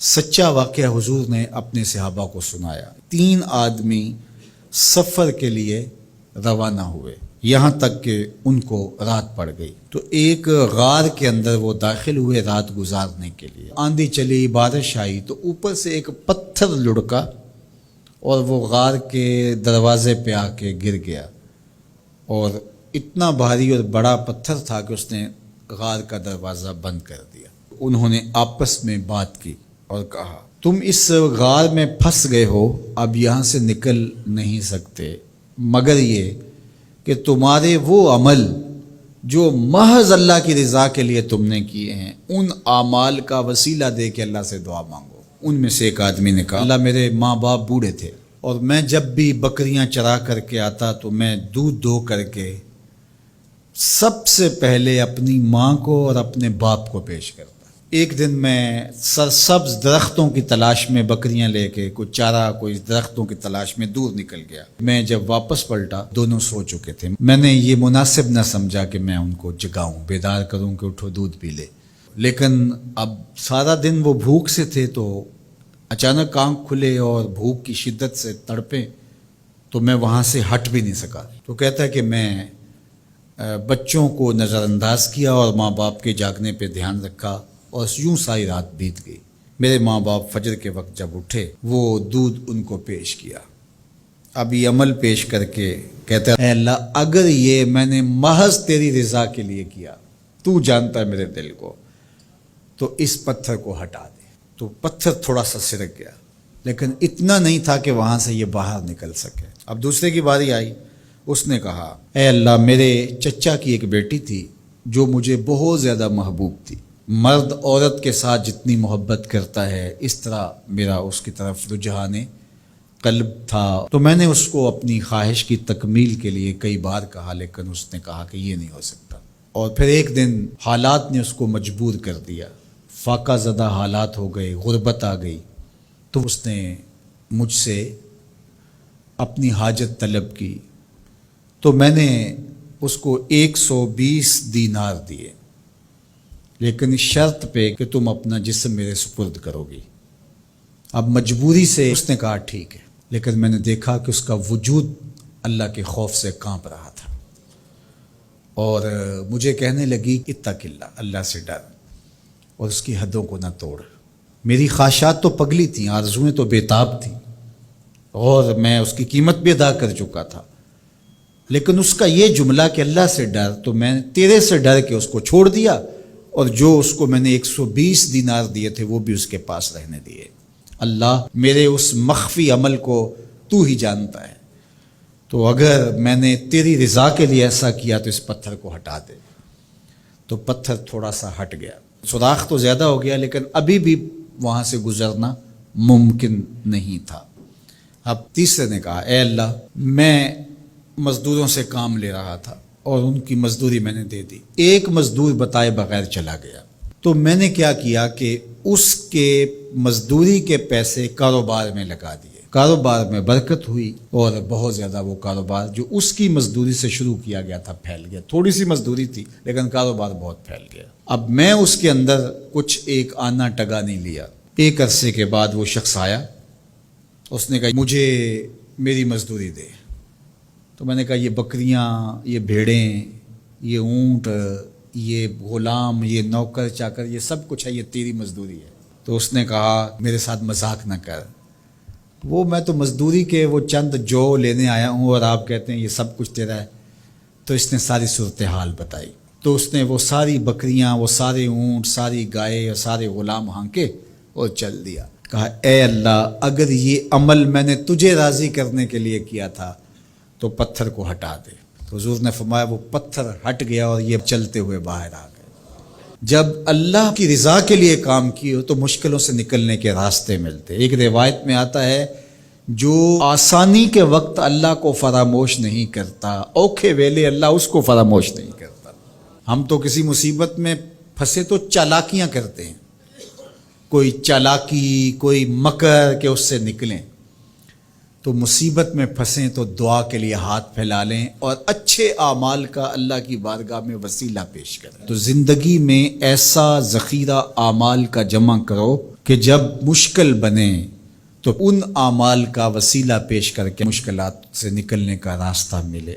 سچا واقعہ حضور نے اپنے صحابہ کو سنایا۔ 3 آدمی سفر کے لیے روانہ ہوئے، یہاں تک کہ ان کو رات پڑ گئی، تو ایک غار کے اندر وہ داخل ہوئے رات گزارنے کے لیے۔ آندھی چلی، بارش آئی، تو اوپر سے ایک پتھر لڑکا اور وہ غار کے دروازے پہ آ کے گر گیا، اور اتنا بھاری اور بڑا پتھر تھا کہ اس نے غار کا دروازہ بند کر دیا۔ انہوں نے آپس میں بات کی اور کہا، تم اس غار میں پھنس گئے ہو، اب یہاں سے نکل نہیں سکتے مگر یہ کہ تمہارے وہ عمل جو محض اللہ کی رضا کے لیے تم نے کیے ہیں، ان اعمال کا وسیلہ دے کے اللہ سے دعا مانگو۔ ان میں سے ایک آدمی نے کہا، اللہ میرے ماں باپ بوڑھے تھے، اور میں جب بھی بکریاں چرا کر کے آتا تو میں دودھ دو کر کے سب سے پہلے اپنی ماں کو اور اپنے باپ کو پیش کرتا۔ ایک دن میں سرسبز درختوں کی تلاش میں بکریاں لے کے کوئی چارہ، کوئی درختوں کی تلاش میں دور نکل گیا۔ میں جب واپس پلٹا، دونوں سو چکے تھے۔ میں نے یہ مناسب نہ سمجھا کہ میں ان کو جگاؤں، بیدار کروں کہ اٹھو دودھ پی لے، لیکن اب سارا دن وہ بھوک سے تھے، تو اچانک آنکھ کھلے اور بھوک کی شدت سے تڑپے، تو میں وہاں سے ہٹ بھی نہیں سکا۔ تو کہتا ہے کہ میں بچوں کو نظر انداز کیا اور ماں باپ کے جاگنے پہ دھیان رکھا، اور یوں ساری رات بیت گئی۔ میرے ماں باپ فجر کے وقت جب اٹھے، وہ دودھ ان کو پیش کیا۔ اب یہ عمل پیش کر کے کہتا ہے، اے اللہ، اگر یہ میں نے محض تیری رضا کے لیے کیا، تو جانتا ہے میرے دل کو، تو اس پتھر کو ہٹا دے۔ تو پتھر تھوڑا سا سرک گیا، لیکن اتنا نہیں تھا کہ وہاں سے یہ باہر نکل سکے۔ اب دوسرے کی باری آئی، اس نے کہا، اے اللہ، میرے چچا کی ایک بیٹی تھی جو مجھے بہت زیادہ محبوب تھی، مرد عورت کے ساتھ جتنی محبت کرتا ہے اس طرح میرا اس کی طرف رجحان قلب تھا، تو میں نے اس کو اپنی خواہش کی تکمیل کے لیے کئی بار کہا، لیکن اس نے کہا کہ یہ نہیں ہو سکتا۔ اور پھر ایک دن حالات نے اس کو مجبور کر دیا، فاقہ زدہ حالات ہو گئے، غربت آ گئی، تو اس نے مجھ سے اپنی حاجت طلب کی، تو میں نے اس کو 120 دینار دیے، لیکن شرط پہ کہ تم اپنا جسم میرے سپرد کرو گی۔ اب مجبوری سے اس نے کہا ٹھیک ہے، لیکن میں نے دیکھا کہ اس کا وجود اللہ کے خوف سے کانپ رہا تھا، اور مجھے کہنے لگی، اتق اللہ، اللہ سے ڈر، اور اس کی حدوں کو نہ توڑ۔ میری خواہشات تو پگلی تھیں، آرزوئیں تو بےتاب تھیں، اور میں اس کی قیمت بھی ادا کر چکا تھا، لیکن اس کا یہ جملہ کہ اللہ سے ڈر، تو میں نے تیرے سے ڈر کے اس کو چھوڑ دیا، اور جو اس کو میں نے 120 دینار دیے تھے وہ بھی اس کے پاس رہنے دیے۔ اللہ، میرے اس مخفی عمل کو تو ہی جانتا ہے، تو اگر میں نے تیری رضا کے لیے ایسا کیا تو اس پتھر کو ہٹا دے۔ تو پتھر تھوڑا سا ہٹ گیا، سوراخ تو زیادہ ہو گیا، لیکن ابھی بھی وہاں سے گزرنا ممکن نہیں تھا۔ اب تیسرے نے کہا، اے اللہ، میں مزدوروں سے کام لے رہا تھا اور ان کی مزدوری میں نے دے دی، ایک مزدور بتائے بغیر چلا گیا، تو میں نے کیا کیا کہ اس کے مزدوری کے پیسے کاروبار میں لگا دیے، کاروبار میں برکت ہوئی، اور بہت زیادہ وہ کاروبار جو اس کی مزدوری سے شروع کیا گیا تھا پھیل گیا۔ تھوڑی سی مزدوری تھی لیکن کاروبار بہت پھیل گیا۔ اب میں اس کے اندر کچھ ایک آنا ٹگا نہیں لیا۔ ایک عرصے کے بعد وہ شخص آیا، اس نے کہا، مجھے میری مزدوری دے۔ تو میں نے کہا، یہ بکریاں، یہ بھیڑیں، یہ اونٹ، یہ غلام، یہ نوکر چاکر، یہ سب کچھ ہے، یہ تیری مزدوری ہے۔ تو اس نے کہا، میرے ساتھ مذاق نہ کر، میں تو مزدوری کے وہ چند جو لینے آیا ہوں، اور آپ کہتے ہیں یہ سب کچھ تیرا ہے۔ تو اس نے ساری صورتحال بتائی، تو اس نے وہ ساری بکریاں، وہ سارے اونٹ، ساری گائے اور سارے غلام ہانکے اور چل دیا۔ کہا، اے اللہ، اگر یہ عمل میں نے تجھے راضی کرنے کے لیے کیا تھا تو پتھر کو ہٹا دے۔ تو حضور نے فرمایا، وہ پتھر ہٹ گیا اور یہ چلتے ہوئے باہر آ گئے۔ جب اللہ کی رضا کے لیے کام کیے تو مشکلوں سے نکلنے کے راستے ملتے۔ ایک روایت میں آتا ہے، جو آسانی کے وقت اللہ کو فراموش نہیں کرتا، اوکھے ویلے اللہ اس کو فراموش نہیں کرتا۔ ہم تو کسی مصیبت میں پھنسے تو چالاکیاں کرتے ہیں، کوئی چالاکی، کوئی مکر کہ اس سے نکلیں۔ تو مصیبت میں پھنسیں تو دعا کے لیے ہاتھ پھیلا لیں، اور اچھے اعمال کا اللہ کی بارگاہ میں وسیلہ پیش کریں۔ تو زندگی میں ایسا ذخیرہ اعمال کا جمع کرو کہ جب مشکل بنے تو ان اعمال کا وسیلہ پیش کر کے مشکلات سے نکلنے کا راستہ ملے.